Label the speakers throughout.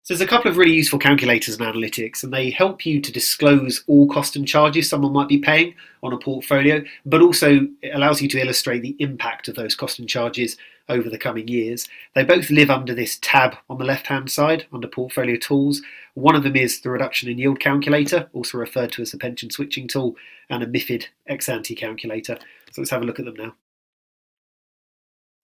Speaker 1: So there's a couple of really useful calculators in analytics, and they help you to disclose all cost and charges someone might be paying on a portfolio, but also it allows you to illustrate the impact of those cost and charges over the coming years. They both live under this tab on the left-hand side under Portfolio Tools. One of them is the Reduction in Yield Calculator, also referred to as the Pension Switching Tool, and a MIFID ex-ante calculator. So let's have a look at them now.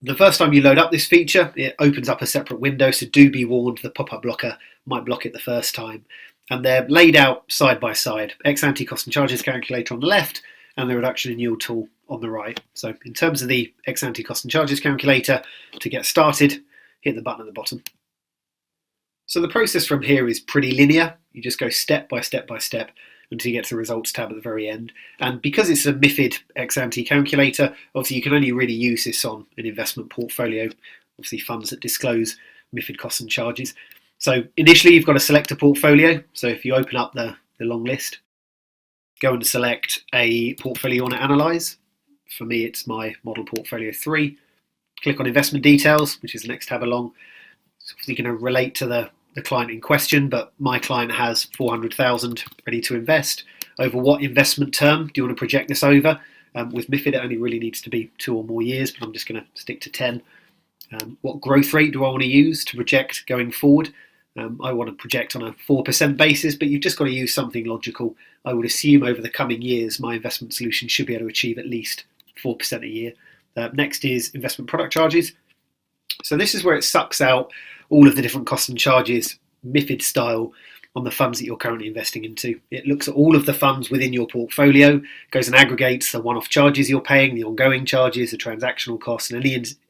Speaker 1: The first time you load up this feature, it opens up a separate window, so do be warned the pop-up blocker might block it the first time. And they're laid out side by side, ex-ante cost and charges calculator on the left and the reduction in yield tool on the right. So in terms of the ex-ante cost and charges calculator, to get started, hit the button at the bottom. So the process from here is pretty linear. You just go step by step by step until you get to the results tab at the very end. And because it's a MIFID ex-ante calculator, obviously you can only really use this on an investment portfolio, obviously funds that disclose MIFID costs and charges. So initially you've got to select a portfolio. So if you open up the long list, go and select a portfolio you want to analyse. For me, it's my model portfolio 3. Click on investment details, which is the next tab along. It's obviously going to relate to the client in question, but my client has 400,000 ready to invest. Over what investment term do you want to project this over? With MIFID, it only really needs to be 2 or more years, but I'm just going to stick to 10. What growth rate do I want to use to project going forward? I want to project on a 4% basis, but you've just got to use something logical. I would assume over the coming years, my investment solution should be able to achieve at least 4% a year. Next is investment product charges. So this is where it sucks out all of the different costs and charges, MIFID style, on the funds that you're currently investing into. It looks at all of the funds within your portfolio, goes and aggregates the one-off charges you're paying, the ongoing charges, the transactional costs, and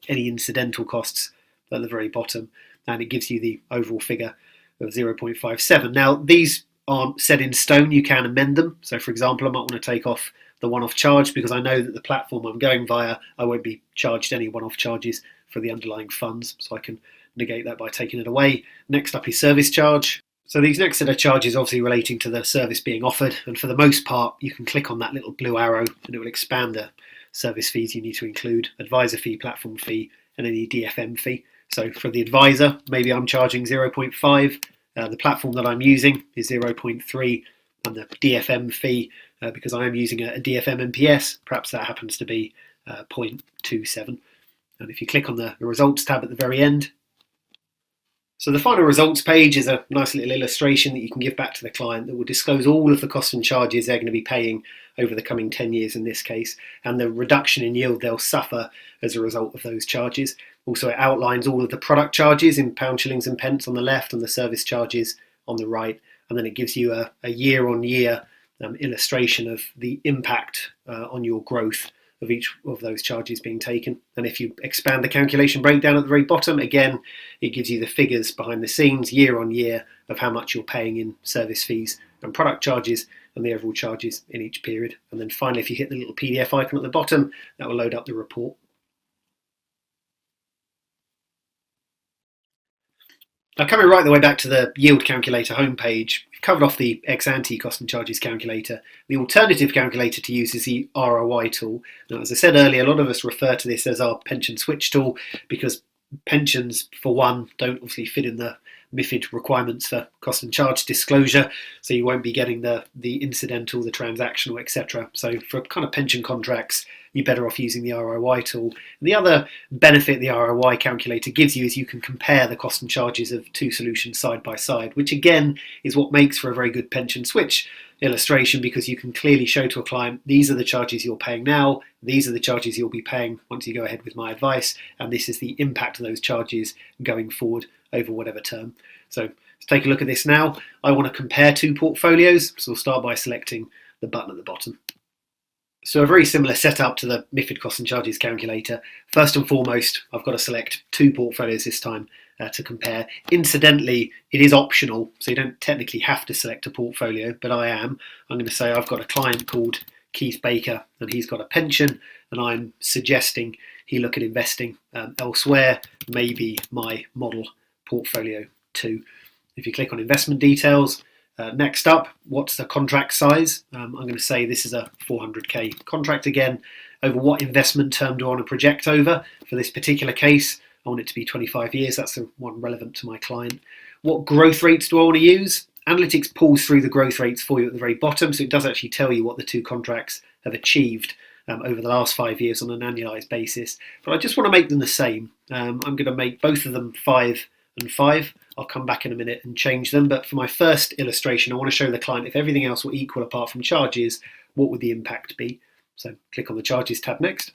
Speaker 1: any incidental costs at the very bottom. And it gives you the overall figure of 0.57. Now, these aren't set in stone. You can amend them. So, for example, I might want to take off the one-off charge because I know that the platform I'm going via, I won't be charged any one-off charges for the underlying funds. So I can negate that by taking it away. Next up is service charge. So these next set of charges obviously relating to the service being offered, and for the most part you can click on that little blue arrow and it will expand the service fees you need to include, advisor fee, platform fee, and any DFM fee. So for the advisor, maybe I'm charging 0.5, the platform that I'm using is 0.3, and the DFM fee, because I am using a DFM MPS, perhaps that happens to be 0.27. And if you click on the results tab at the very end, so the final results page is a nice little illustration that you can give back to the client that will disclose all of the costs and charges they're going to be paying over the coming 10 years in this case, and the reduction in yield they'll suffer as a result of those charges. Also, it outlines all of the product charges in pounds, shillings and pence on the left and the service charges on the right, and then it gives you a year-on-year illustration of the impact on your growth of each of those charges being taken. And if you expand the calculation breakdown at the very bottom, again, it gives you the figures behind the scenes year on year of how much you're paying in service fees and product charges and the overall charges in each period. And then finally, if you hit the little PDF icon at the bottom, that will load up the report. Now, coming right the way back to the yield calculator homepage, we've covered off the ex-ante cost and charges calculator. The alternative calculator to use is the RIY tool. Now, as I said earlier, a lot of us refer to this as our pension switch tool because pensions, for one, don't obviously fit in the MIFID requirements for cost and charge disclosure, so you won't be getting the incidental, the transactional, etc. So for kind of pension contracts, you're better off using the RIY tool. And the other benefit the RIY calculator gives you is you can compare the cost and charges of 2 solutions side by side, which again is what makes for a very good pension switch illustration, because you can clearly show to a client, these are the charges you're paying now, these are the charges you'll be paying once you go ahead with my advice, and this is the impact of those charges going forward over whatever term. So let's take a look at this now. I want to compare 2 portfolios, so we'll start by selecting the button at the bottom. So a very similar setup to the MIFID cost and charges calculator. First and foremost, I've got to select 2 portfolios this time to compare. Incidentally, it is optional, so you don't technically have to select a portfolio, but I am. I'm going to say I've got a client called Keith Baker, and he's got a pension, and I'm suggesting he look at investing elsewhere, maybe my model portfolio 2. If you click on investment details, next up, what's the contract size? I'm going to say this is a 400k contract again. Over what investment term do I want to project over? For this particular case, I want it to be 25 years. That's the one relevant to my client. What growth rates do I want to use? Analytics pulls through the growth rates for you at the very bottom, so it does actually tell you what the two contracts have achieved over the last 5 years on an annualized basis. But I just want to make them the same. I'm going to make both of them 5 and 5. I'll come back in a minute and change them. But for my first illustration, I want to show the client if everything else were equal apart from charges, what would the impact be? So click on the charges tab next.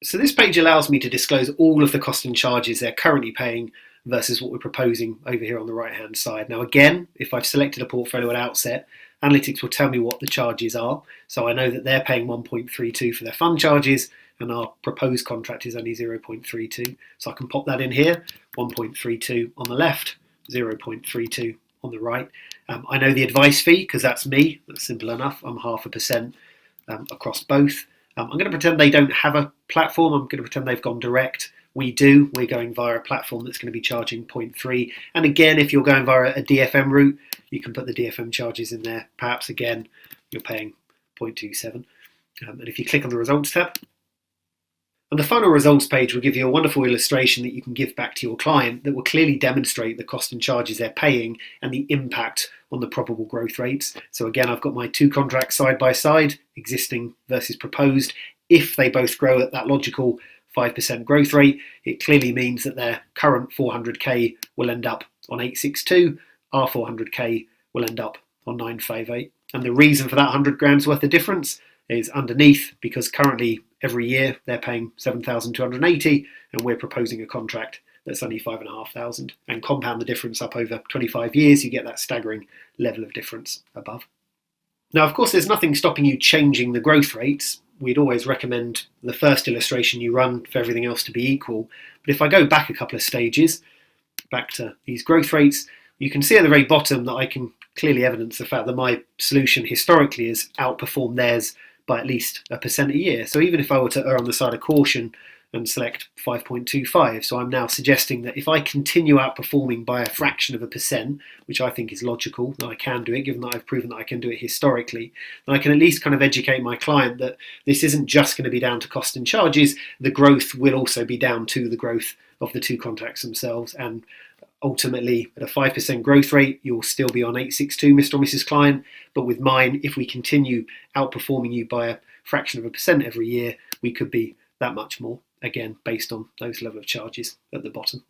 Speaker 1: So this page allows me to disclose all of the cost and charges they're currently paying versus what we're proposing over here on the right hand side. Now again, if I've selected a portfolio at outset, Analytics will tell me what the charges are. So I know that they're paying 1.32 for their fund charges and our proposed contract is only 0.32. So I can pop that in here, 1.32 on the left, 0.32 on the right. I know the advice fee because that's me, that's simple enough. I'm 0.5% across both. I'm going to pretend they don't have a platform. I'm going to pretend they've gone direct. We do. We're going via a platform that's going to be charging 0.3. And again, if you're going via a DFM route, you can put the DFM charges in there. Perhaps again, you're paying 0.27. And if you click on the results tab, and the final results page will give you a wonderful illustration that you can give back to your client that will clearly demonstrate the cost and charges they're paying and the impact on the probable growth rates. So again, I've got my two contracts side by side, existing versus proposed. If they both grow at that logical 5% growth rate, it clearly means that their current 400k will end up on 862, our 400k will end up on 958. And the reason for that 100 grand's worth of difference is underneath, because currently every year they're paying 7,280 and we're proposing a contract that's only 5,500, and compound the difference up over 25 years, you get that staggering level of difference above. Now, of course, there's nothing stopping you changing the growth rates. We'd always recommend the first illustration you run for everything else to be equal. But if I go back a couple of stages, back to these growth rates, you can see at the very bottom that I can clearly evidence the fact that my solution historically has outperformed theirs by at least 1% a year. So even if I were to err on the side of caution and select 5.25, so I'm now suggesting that if I continue outperforming by a fraction of a percent, which I think is logical, that I can do it, given that I've proven that I can do it historically, then I can at least kind of educate my client that this isn't just going to be down to cost and charges, the growth will also be down to the growth of the two contracts themselves, and ultimately at a 5% growth rate, you'll still be on 862, Mr. or Mrs. Client, but with mine, if we continue outperforming you by a fraction of a percent every year, we could be that much more, again, based on those level of charges at the bottom.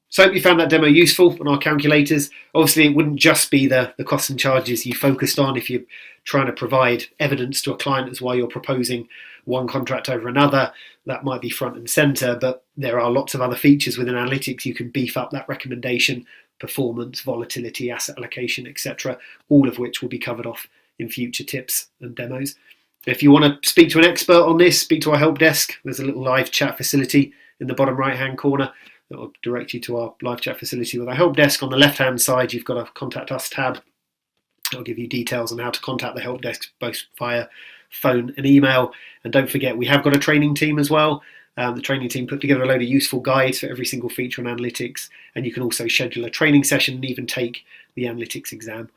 Speaker 1: So I hope you found that demo useful on our calculators. Obviously, it wouldn't just be the costs and charges you focused on if you're trying to provide evidence to a client as why you're proposing one contract over another. That might be front and center, but there are lots of other features within analytics. You can beef up that recommendation, performance, volatility, asset allocation, etc., all of which will be covered off in future tips and demos. If you want to speak to an expert on this, speak to our help desk. There's a little live chat facility in the bottom right-hand corner that will direct you to our live chat facility with our help desk. On the left-hand side, you've got a Contact Us tab. I'll give you details on how to contact the help desk, both via phone and email. And don't forget, we have got a training team as well. The training team put together a load of useful guides for every single feature on analytics. And you can also schedule a training session and even take the analytics exam